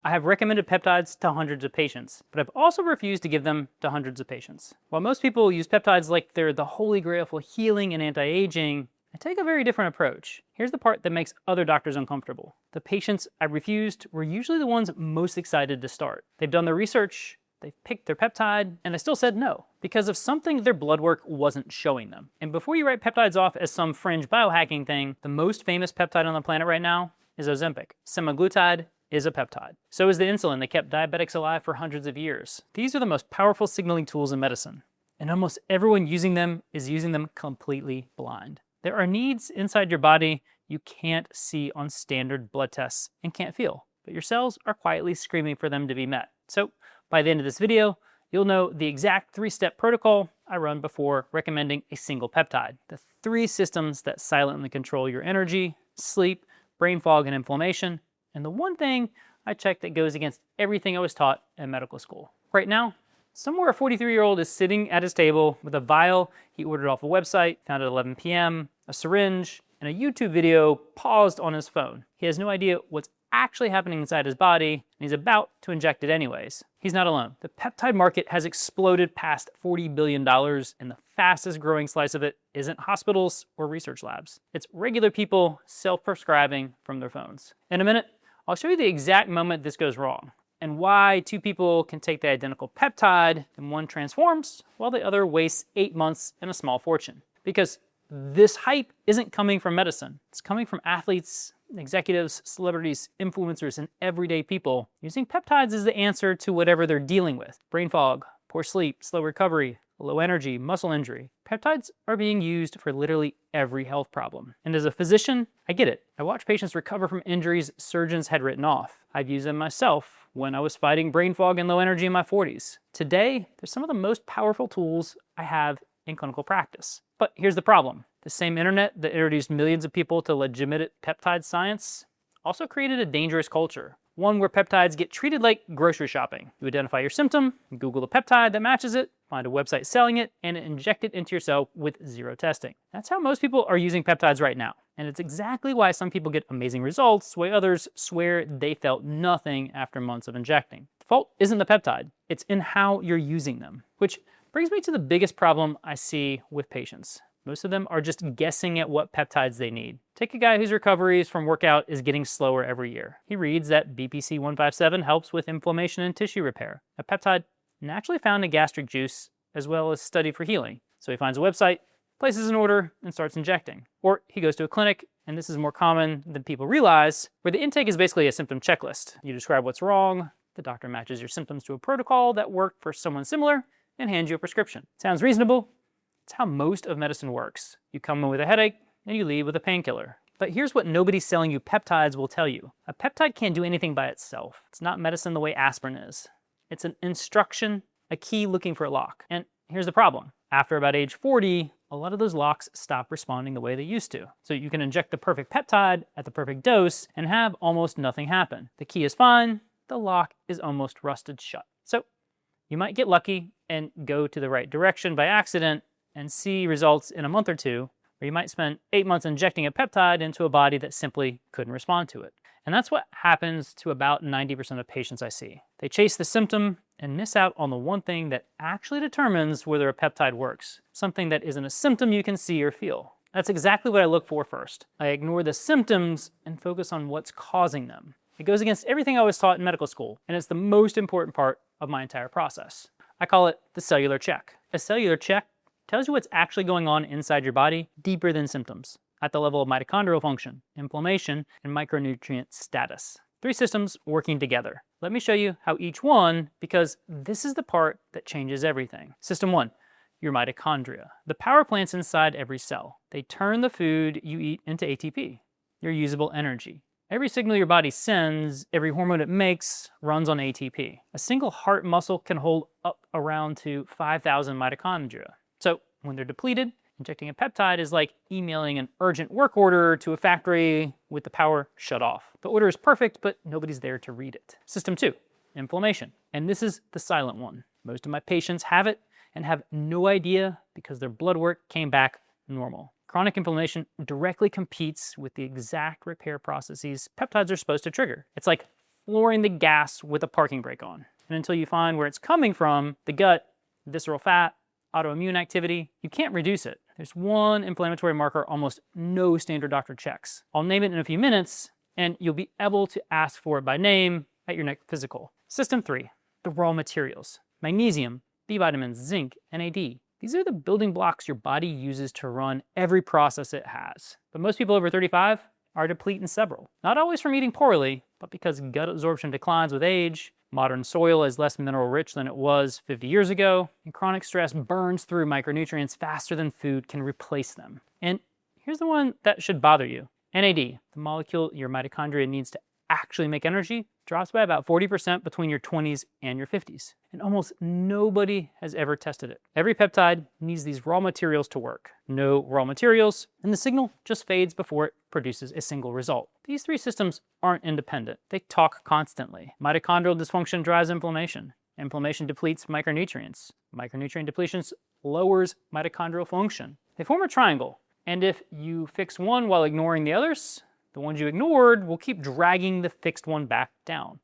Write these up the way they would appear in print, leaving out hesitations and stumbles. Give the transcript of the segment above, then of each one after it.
I have recommended peptides to hundreds of patients, but I've also refused to give them to hundreds of patients. While most people use peptides like they're the holy grail for healing and anti-aging, I take a very different approach. Here's the part that makes other doctors uncomfortable. The patients I refused were usually the ones most excited to start. They've done their research, they've picked their peptide, and I still said no, because of something their blood work wasn't showing them. And before you write peptides off as some fringe biohacking thing, the most famous peptide on the planet right now is Ozempic. Semaglutide is a peptide. So is the insulin that kept diabetics alive for hundreds of years. These are the most powerful signaling tools in medicine, and almost everyone using them is using them completely blind. There are needs inside your body you can't see on standard blood tests and can't feel, but your cells are quietly screaming for them to be met. So by the end of this video, you'll know the exact 3-step protocol I run before recommending a single peptide. The 3 systems that silently control your energy, sleep, brain fog, and inflammation, and the one thing I check that goes against everything I was taught in medical school. Right now, somewhere a 43-year-old is sitting at his table with a vial he ordered off a website, found at 11 p.m., a syringe, and a YouTube video paused on his phone. He has no idea what's actually happening inside his body, and he's about to inject it anyways. He's not alone. The peptide market has exploded past $40 billion, and the fastest growing slice of it isn't hospitals or research labs. It's regular people self-prescribing from their phones. In a minute, I'll show you the exact moment this goes wrong, and why 2 people can take the identical peptide and one transforms while the other wastes 8 months and a small fortune. Because this hype isn't coming from medicine. It's coming from athletes, executives, celebrities, influencers, and everyday people using peptides as the answer to whatever they're dealing with. Brain fog, poor sleep, slow recovery, low energy, muscle injury. Peptides are being used for literally every health problem. And as a physician, I get it. I watch patients recover from injuries surgeons had written off. I've used them myself when I was fighting brain fog and low energy in my 40s. Today, they're some of the most powerful tools I have in clinical practice. But here's the problem. The same internet that introduced millions of people to legitimate peptide science also created a dangerous culture. One where peptides get treated like grocery shopping. You identify your symptom, Google the peptide that matches it, find a website selling it, and inject it into your cell with 0 testing. That's how most people are using peptides right now. And it's exactly why some people get amazing results, while others swear they felt nothing after months of injecting. The fault isn't the peptide, it's in how you're using them. Which brings me to the biggest problem I see with patients. Most of them are just guessing at what peptides they need. Take a guy whose recoveries from workout is getting slower every year. He reads that BPC 157 helps with inflammation and tissue repair, a peptide naturally found in gastric juice as well as studied for healing. So he finds a website, places an order, and starts injecting. Or he goes to a clinic, and this is more common than people realize, where the intake is basically a symptom checklist. You describe what's wrong, the doctor matches your symptoms to a protocol that worked for someone similar, and hands you a prescription. Sounds reasonable? It's how most of medicine works. You come in with a headache, and you leave with a painkiller. But here's what nobody selling you peptides will tell you. A peptide can't do anything by itself. It's not medicine the way aspirin is. It's an instruction, a key looking for a lock. And here's the problem. After about age 40, a lot of those locks stop responding the way they used to. So you can inject the perfect peptide at the perfect dose and have almost nothing happen. The key is fine, the lock is almost rusted shut. So you might get lucky and go to the right direction by accident and see results in a month or 2, or you might spend 8 months injecting a peptide into a body that simply couldn't respond to it. And that's what happens to about 90% of patients I see. They chase the symptom and miss out on the one thing that actually determines whether a peptide works, something that isn't a symptom you can see or feel. That's exactly what I look for first. I ignore the symptoms and focus on what's causing them. It goes against everything I was taught in medical school, and it's the most important part of my entire process. I call it the cellular check. A cellular check tells you what's actually going on inside your body deeper than symptoms, at the level of mitochondrial function, inflammation, and micronutrient status. 3 systems working together. Let me show you how each one, because this is the part that changes everything. System 1, your mitochondria. The power plants inside every cell. They turn the food you eat into ATP, your usable energy. Every signal your body sends, every hormone it makes, runs on ATP. A single heart muscle can hold up around to 5,000 mitochondria. So when they're depleted, injecting a peptide is like emailing an urgent work order to a factory with the power shut off. The order is perfect, but nobody's there to read it. System 2, inflammation. And this is the silent one. Most of my patients have it and have no idea because their blood work came back normal. Chronic inflammation directly competes with the exact repair processes peptides are supposed to trigger. It's like flooring the gas with a parking brake on. And until you find where it's coming from, the gut, visceral fat, autoimmune activity, you can't reduce it. There's one inflammatory marker almost no standard doctor checks. I'll name it in a few minutes, and you'll be able to ask for it by name at your next physical. System 3, the raw materials. Magnesium, B vitamins, zinc, NAD. These are the building blocks your body uses to run every process it has. But most people over 35 are depleted in several. Not always from eating poorly, but because gut absorption declines with age, modern soil is less mineral rich than it was 50 years ago, and chronic stress burns through micronutrients faster than food can replace them. And here's the one that should bother you. NAD, the molecule your mitochondria needs to actually make energy, drops by about 40% between your 20s and your 50s. And almost nobody has ever tested it. Every peptide needs these raw materials to work. No raw materials, and the signal just fades before it produces a single result. These three systems aren't independent. They talk constantly. Mitochondrial dysfunction drives inflammation. Inflammation depletes micronutrients. Micronutrient depletion lowers mitochondrial function. They form a triangle, and if you fix one while ignoring the others, the ones you ignored will keep dragging the fixed one back down.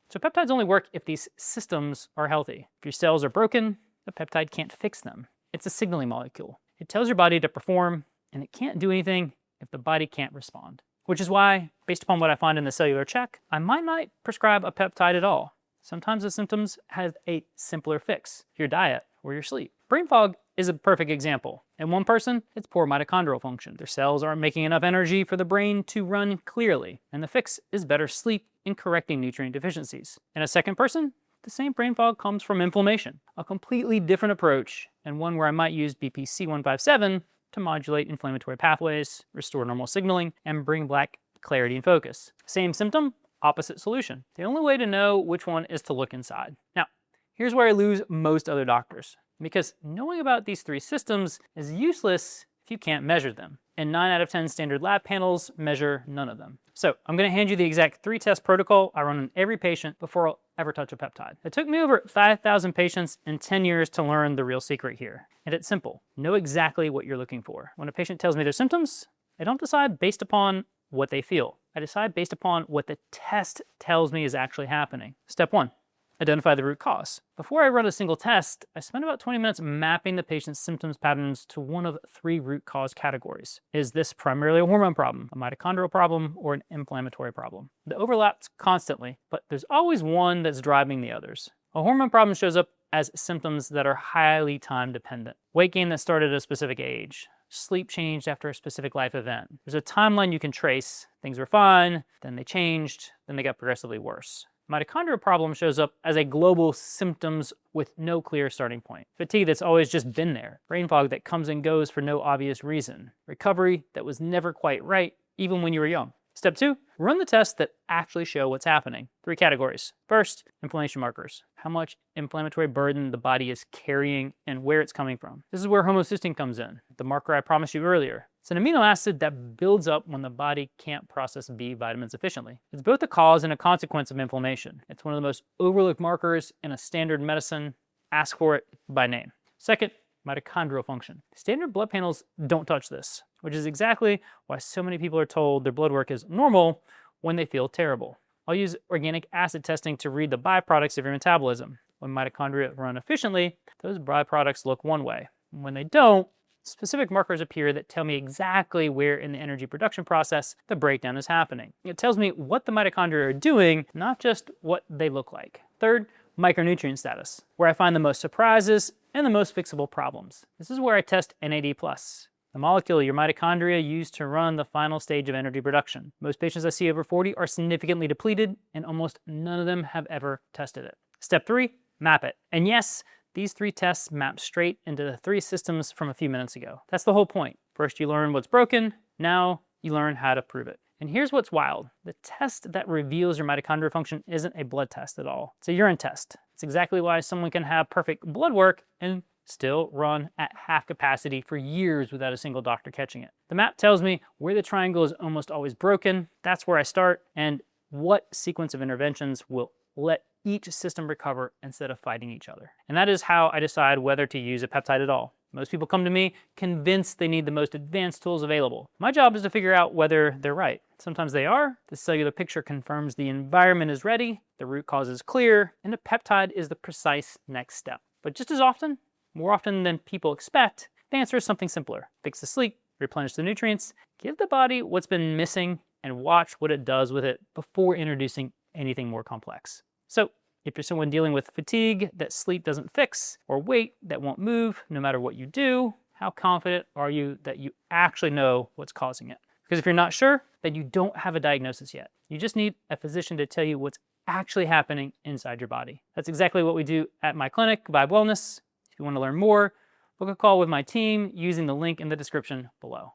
So peptides only work if these systems are healthy. If your cells are broken, the peptide can't fix them. It's a signaling molecule. It tells your body to perform, and it can't do anything if the body can't respond. Which is why, based upon what I find in the cellular check, I might not prescribe a peptide at all. Sometimes the symptoms have a simpler fix: your diet or your sleep. Brain fog is a perfect example. In one person, it's poor mitochondrial function. Their cells aren't making enough energy for the brain to run clearly, and the fix is better sleep and correcting nutrient deficiencies. In a second person, the same brain fog comes from inflammation, a completely different approach, and one where I might use BPC-157 to modulate inflammatory pathways, restore normal signaling, and bring back clarity and focus. Same symptom, opposite solution. The only way to know which one is to look inside. Now, here's where I lose most other doctors, because knowing about these three systems is useless if you can't measure them. And 9 out of 10 standard lab panels measure none of them. So I'm going to hand you the exact 3-test protocol I run on every patient before I'll ever touch a peptide. It took me over 5,000 patients and 10 years to learn the real secret here. And it's simple. Know exactly what you're looking for. When a patient tells me their symptoms, I don't decide based upon what they feel. I decide based upon what the test tells me is actually happening. Step 1. Identify the root cause. Before I run a single test, I spend about 20 minutes mapping the patient's symptoms patterns to one of 3 root cause categories. Is this primarily a hormone problem, a mitochondrial problem, or an inflammatory problem? They overlap constantly, but there's always one that's driving the others. A hormone problem shows up as symptoms that are highly time dependent. Weight gain that started at a specific age. Sleep changed after a specific life event. There's a timeline you can trace. Things were fine, then they changed, then they got progressively worse. Mitochondrial problem shows up as a global symptoms with no clear starting point. Fatigue that's always just been there. Brain fog that comes and goes for no obvious reason. Recovery that was never quite right, even when you were young. Step 2, run the tests that actually show what's happening. 3 categories. First, inflammation markers. How much inflammatory burden the body is carrying and where it's coming from. This is where homocysteine comes in, the marker I promised you earlier. It's an amino acid that builds up when the body can't process B vitamins efficiently. It's both a cause and a consequence of inflammation. It's one of the most overlooked markers in a standard medicine. Ask for it by name. Second, mitochondrial function. Standard blood panels don't touch this, which is exactly why so many people are told their blood work is normal when they feel terrible. I'll use organic acid testing to read the byproducts of your metabolism. When mitochondria run efficiently, those byproducts look one way. When they don't, specific markers appear that tell me exactly where in the energy production process the breakdown is happening. It tells me what the mitochondria are doing, not just what they look like. Third, micronutrient status, where I find the most surprises and the most fixable problems. This is where I test NAD+, the molecule your mitochondria use to run the final stage of energy production. Most patients I see over 40 are significantly depleted, and almost none of them have ever tested it. Step 3, map it. And yes, these 3 tests map straight into the 3 systems from a few minutes ago. That's the whole point. First you learn what's broken, now you learn how to prove it. And here's what's wild. The test that reveals your mitochondrial function isn't a blood test at all. It's a urine test. It's exactly why someone can have perfect blood work and still run at half capacity for years without a single doctor catching it. The map tells me where the triangle is almost always broken. That's where I start, and what sequence of interventions will let each system recover instead of fighting each other. And that is how I decide whether to use a peptide at all. Most people come to me convinced they need the most advanced tools available. My job is to figure out whether they're right. Sometimes they are. The cellular picture confirms the environment is ready, the root cause is clear, and a peptide is the precise next step. But just as often, more often than people expect, the answer is something simpler. Fix the sleep, replenish the nutrients, give the body what's been missing, and watch what it does with it before introducing anything more complex. So, if you're someone dealing with fatigue that sleep doesn't fix, or weight that won't move no matter what you do, how confident are you that you actually know what's causing it? Because if you're not sure, then you don't have a diagnosis yet. You just need a physician to tell you what's actually happening inside your body. That's exactly what we do at my clinic, Vibe Wellness. If you want to learn more, book a call with my team using the link in the description below.